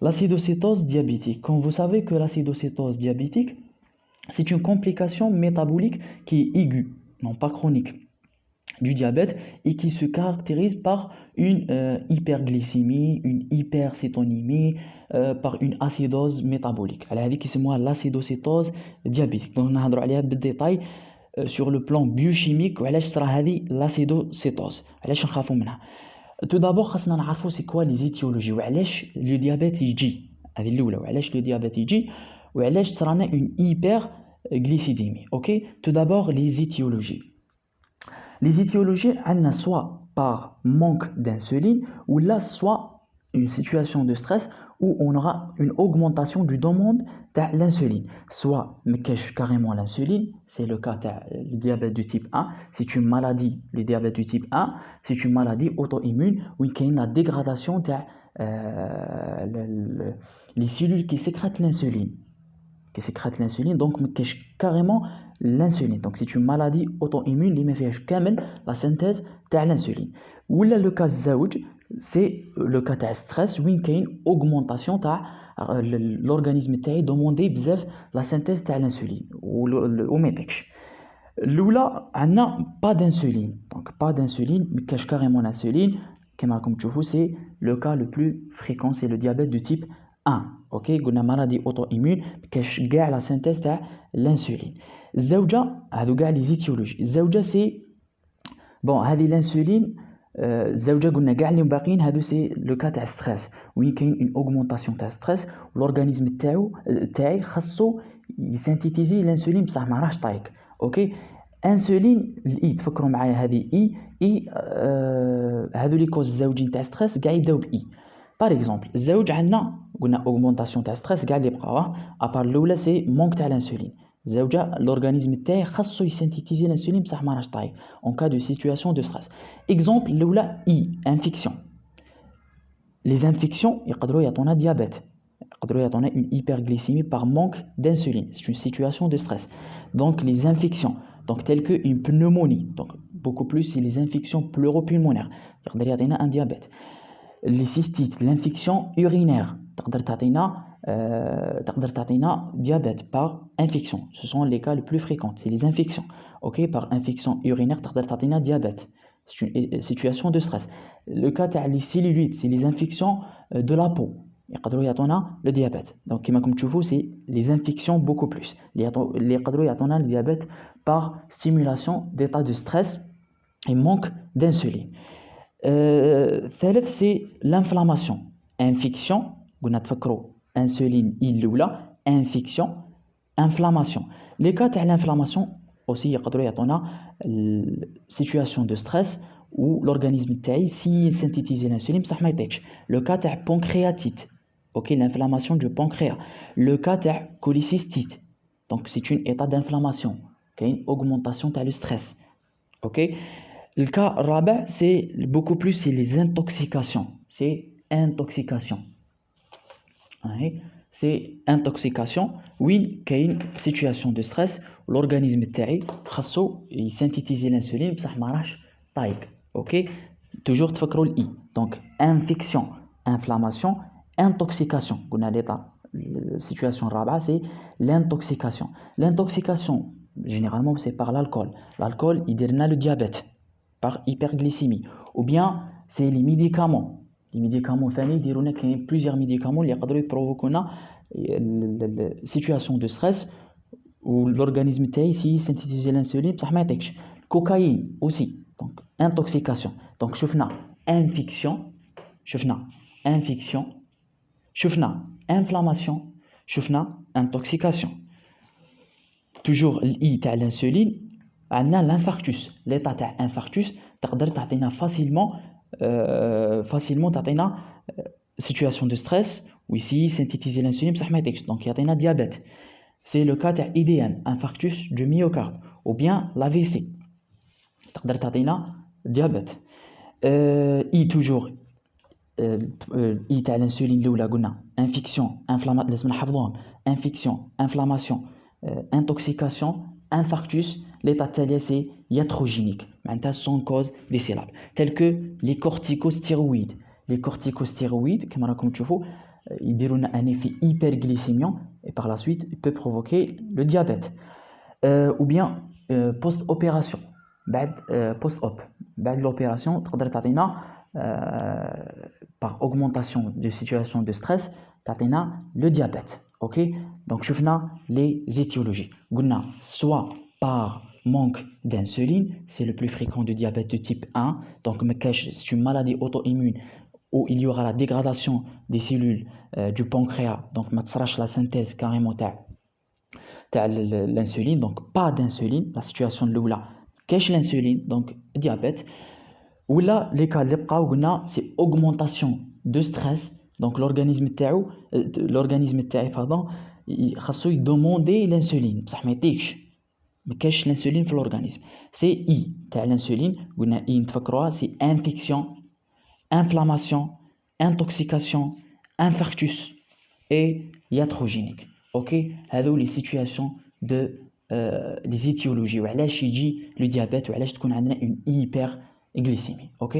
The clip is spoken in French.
L'acidocétose diabétique. Comme vous savez que l'acidocétose diabétique, c'est une complication métabolique qui est aiguë, non pas chronique, du diabète et qui se caractérise par une hyperglycémie, une hypercétonémie, par une acidose métabolique. Elle a dit que c'est moi l'acidocétose diabétique. Donc, on a parlé de détails sur le plan biochimique وعلاش صرا هذه l'acidocétose علاش نخافوا منها. Tout d'abord خاصنا نعرفوا c'est quoi les étiologies وعلاش le diabète يجي هذه الاولى وعلاش le diabète يجي وعلاش صرانا une hyperglycédémie. OK, tout d'abord les étiologies. Les étiologies عندنا soit par manque d'insuline ou là soit une situation de stress où on aura une augmentation du demande de l'insuline. Soit mais cache carrément l'insuline, c'est le cas du diabète du type 1. C'est une maladie, le diabète du type 1, c'est une maladie auto-immune où il y a une dégradation de les cellules qui sécrètent l'insuline. Donc mais cache carrément l'insuline. Donc c'est une maladie auto-immune qui fait la synthèse de l'insuline. Ou là le cas زوج, c'est le cas de stress où il y a une augmentation de l'organisme qui demande la synthèse de l'insuline ou métèche. Là, on n'a pas d'insuline. Donc pas d'insuline, mais cache carrément l'insuline. Comme tu vois, c'est le cas le plus fréquent, c'est le diabète du type 1. OK, on a une maladie auto-immune cache la synthèse de l'insuline. Zawja, هذو les étiologies. Zawja c'est bon, هذه l'insuline زوجة قلنا كاع اللي باقيين هادو سي لو كا تاع ستريس وين كاين اون اوغمونطاسيون تاع ستريس والاورغانيزم تاعي خاصو يسينتيتيزي الانسولين بصح ما راهش طايق. اوكي انسولين الاي تفكروا معايا هذه اي هادو لي كوز الزوجين تاع ستريس كاع يبداو باي. باغ اكزومبل الزوج عندنا قلنا اوغمونطاسيون تاع ستريس كاع اللي بقاوه ابار الاولى سي مونك تاع الانسولين. الزوجة الاورغانيزم تاعي خاصو يسينتيتيزي الانسولين بصح ما راهش طايق en cas de situation de stress. Exemple الاولى اي infection. Les infections يقدروا يعطونا diabète, يقدروا يعطونا une hyperglycémie par manque d'insuline. C'est une situation de stress. Donc les infections donc telles que une pneumonie, donc beaucoup plus c'est les infections pleuropulmonaires يقدر يعطينا un diabète. Les cystites, l'infection urinaire تقدر تعطينا diabète par infection. Ce sont les cas les plus fréquents, c'est les infections. OK, par infection urinaire تقدر تعطينا diabète. C'est une situation de stress. Le cas تاع les cellulites, c'est les infections de la peau. يقدروا يعطونا le diabète. Donc comme tu vois, c'est les infections beaucoup plus. اللي يقدروا يعطونا le diabète par stimulation d'état de stress et manque d'insuline. ثالث c'est l'inflammation. Infection, قلنا تفكروا insuline الاولى, infection, inflammation. Les cas تاع l'inflammation aussi يقدروا يعطونا situation de stress où l'organisme تاعي si synthétiser l'insuline بصح ما يطيقش. Le cas تاع pancréatite, OK, l'inflammation du pancréas. Le cas تاع cholécystite, donc c'est une état d'inflammation, une augmentation تاع le stress. OK. Le cas رابع c'est beaucoup plus c'est les intoxications. C'est intoxication. C'est intoxication وين كاين situation de stress l'organisme تاعي خاصو يسينتيتيزي l'insuline بصح ما راهش طايق. OK, toujours تفكروا الاي. Donc infection, inflammation, intoxication. قلنا l'état situation الرابعه c'est l'intoxication. L'intoxication généralement c'est par l'alcool. L'alcool يدير لنا le diabète par hyperglycémie ou bien c'est les médicaments. Les médicaments ثاني يديروا لنا كاين plusieurs médicaments اللي يقدروا يبروفوكونا situation de stress où l'organisme تاعي سي synthétiser l'insuline بصح ما يطيقش. Cocaïne aussi, donc intoxication. Donc شفنا infection, شفنا inflammation, شفنا intoxication. Toujours الاي تاع l'insuline عندنا l'infarctus. l'état تاع infarctus تقدر تعطينا facilement تعطينا situation de stress où ici synthétiser l'insuline بصح ما يطيقش donc يعطينا diabète. C'est le cas تاع IDM, infarctus du myocarde ou bien l'AVC تقدر تعطينا diabète. اي toujours اي تاع الانسولين الاولى قلنا infection, لازم نحفظوهم infection, inflammation, intoxication, infarctus. l'état التالي c'est iatrogénique معناتها sans cause décélable tels que les corticostéroïdes. Les corticostéroïdes كما راكم تشوفوا يديروا لنا un effet hyperglycémiant et par la suite il peut provoquer le diabète. Ou bien post-opération بعد post-op بعد l'opération تقدر تعطينا par augmentation de situation de stress تعطينا le diabète. OK, donc شفنا les étiologies. قلنا soit par manque d'insuline, c'est le plus fréquent de diabète de type 1. Donc c'est une maladie auto-immune où il y aura la dégradation des cellules du pancréas, donc ما تصراش la synthèse carrément تاع l'insuline, donc pas d'insuline. La situation الاولى كاش l'insuline, donc diabète. Ou là les cas اللي بقاو قلنا c'est augmentation de stress, donc l'organisme تاعي pardon خاصو يدوموندي l'insuline بصح ما يعطيكش، ما كاش l'insuline في l'organisme. c'est I تاع l'insuline قلنا I نتفكروها c'est infection, inflammation, intoxication, infarctus et iatrogénique. OK, هذو les situations de les étiologies وعلاش يجي le diabète وعلاش تكون عندنا une hyperglycémie. OK.